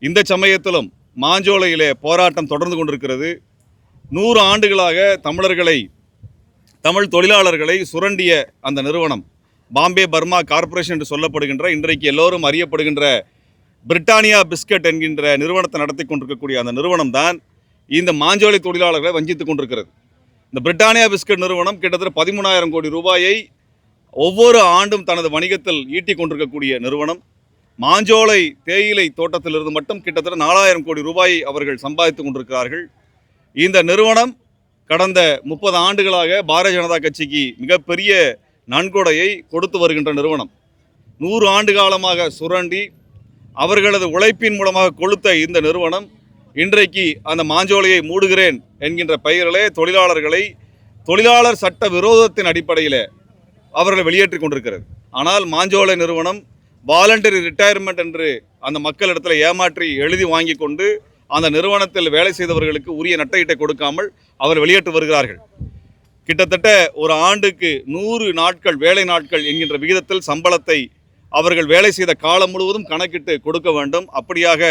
இந்த சமயத்திலும் மாஞ்சோலையிலே போராட்டம் தொடர்ந்து கொண்டிருக்கிறது. 100 ஆண்டுகளாக தமிழ் தொழிலாளர்களை சுரண்டிய அந்த நிறுவனம் பாம்பே பர்மா கார்ப்பரேஷன் என்று சொல்லப்படுகின்ற, இன்றைக்கு எல்லோரும் அறியப்படுகின்ற பிரிட்டானியா பிஸ்கட் என்கின்ற நிறுவனத்தை நடத்தி கொண்டிருக்கக்கூடிய அந்த நிறுவனம் தான் இந்த மாஞ்சோலை தொழிலாளர்களை வஞ்சித்துக் கொண்டிருக்கிறது. இந்த பிரிட்டானியா பிஸ்கட் நிறுவனம் கிட்டத்தட்ட 13,000 கோடி ரூபாயை ஒவ்வொரு ஆண்டும் தனது வணிகத்தில் ஈட்டிக் கொண்டிருக்கக்கூடிய நிறுவனம். மாஞ்சோலை தேயிலை தோட்டத்திலிருந்து மட்டும் கிட்டத்தட்ட 4,000 கோடி ரூபாயை அவர்கள் சம்பாதித்துக் கொண்டிருக்கிறார்கள். இந்த நிறுவனம் கடந்த 30 ஆண்டுகளாக பாரதிய ஜனதா கட்சிக்கு மிகப்பெரிய நன்கொடையை கொடுத்து வருகின்ற நிறுவனம். 100 ஆண்டு காலமாக சுரண்டி அவர்களது உழைப்பின் மூலமாக கொளுத்த இந்த நிறுவனம் இன்றைக்கு அந்த மாஞ்சோலையை மூடுகிறேன் என்கின்ற பெயரிலே தொழிலாளர் சட்ட விரோதத்தின் அடிப்படையில் அவர்களை வெளியேற்றிக் கொண்டிருக்கிறது. ஆனால் மாஞ்சோலை நிறுவனம் வாலண்டரி ரிட்டையர்மெண்ட் என்று அந்த மக்களிடத்தில் ஏமாற்றி எழுதி வாங்கி கொண்டு அந்த நிறுவனத்தில் வேலை செய்தவர்களுக்கு உரிய நட்டஈட்டை கொடுக்காமல் அவர் வெளியேற்றி வருகிறார்கள். கிட்டத்தட்ட ஒரு ஆண்டுக்கு 100 நாட்கள் வேலை நாட்கள் என்கின்ற விகிதத்தில் சம்பளத்தை அவர்கள் வேலை செய்த காலம் முழுவதும் கணக்கிட்டு கொடுக்க வேண்டும். அப்படியாக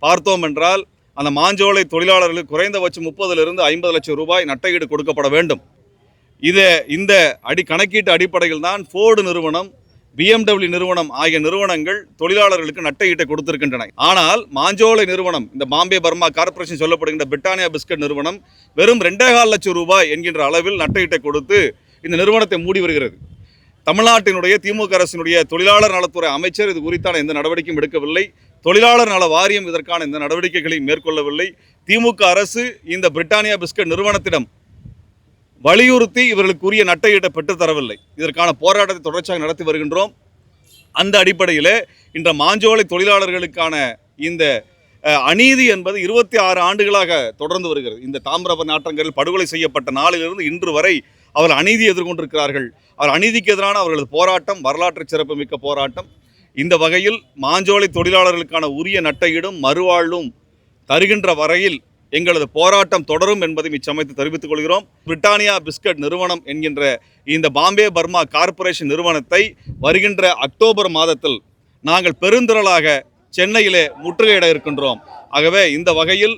பார்த்தோம் என்றால் அந்த மாஞ்சோலை தொழிலாளர்களுக்கு குறைந்தபட்சம் 30 to 50 லட்சம் ரூபாய் நட்டஈடு கொடுக்கப்பட வேண்டும். இந்த கணக்கீட்டு அடிப்படையில் தான் ஃபோர்டு நிறுவனம், BMW நிறுவனம் ஆகிய நிறுவனங்கள் தொழிலாளர்களுக்கு நட்டஈட்டை கொடுத்திருக்கின்றன. ஆனால் மாஞ்சோலை நிறுவனம், இந்த பாம்பே பர்மா கார்ப்பரேஷன் சொல்லப்படுகின்ற பிரிட்டானியா பிஸ்கட் நிறுவனம் வெறும் 2.25 லட்சம் ரூபாய் என்கின்ற அளவில் நட்டஈட்டை கொடுத்து இந்த நிறுவனத்தை மூடி வருகிறது. தமிழ்நாட்டினுடைய திமுக அரசினுடைய தொழிலாளர் நலத்துறை அமைச்சர் இது குறித்தான எந்த நடவடிக்கையும் எடுக்கவில்லை. தொழிலாளர் நல வாரியம் இதற்கான எந்த நடவடிக்கைகளையும் மேற்கொள்ளவில்லை. திமுக அரசு இந்த பிரிட்டானியா பிஸ்கட் நிறுவனத்திடம் வலியுறுத்தி இவர்களுக்குரிய நட்டஈட்டை பெற்றுத்தரவில்லை. இதற்கான போராட்டத்தை தொடர்ச்சியாக நடத்தி வருகின்றோம். அந்த அடிப்படையில் இன்ற மாஞ்சோலை தொழிலாளர்களுக்கான இந்த அநீதி என்பது 26 ஆண்டுகளாக தொடர்ந்து வருகிறது. இந்த தாமிரபரணி ஆற்றங்கரையில் படுகொலை செய்யப்பட்ட நாளிலிருந்து இன்று வரை அவர்கள் அநீதி எதிர்கொண்டிருக்கிறார்கள். அவர் அநீதிக்கு எதிரான அவர்களது போராட்டம் வரலாற்று சிறப்புமிக்க போராட்டம். இந்த வகையில் மாஞ்சோலை தொழிலாளர்களுக்கான உரிய நட்டஈடும் மறுவாழ்வும் தருகின்ற வரையில் எங்களது போராட்டம் தொடரும் என்பதை இச்சமயத்தை தெரிவித்துக் கொள்கிறோம். பிரிட்டானியா பிஸ்கட் நிறுவனம் என்கின்ற இந்த பாம்பே பர்மா கார்ப்பரேஷன் நிறுவனத்தை வருகின்ற அக்டோபர் மாதத்தில் நாங்கள் பெருந்திரளாக சென்னையிலே முற்றுகையிட இருக்கின்றோம். ஆகவே இந்த வகையில்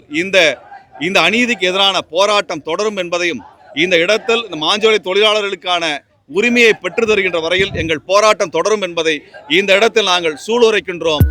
இந்த அநீதிக்கு எதிரான போராட்டம் தொடரும் என்பதையும், இந்த இடத்தில் இந்த மாஞ்சோலை தொழிலாளர்களுக்கான உரிமையை பெற்று தருகின்ற வரையில் எங்கள் போராட்டம் தொடரும் என்பதை இந்த இடத்தில் நாங்கள் சூளுரைக்கின்றோம்.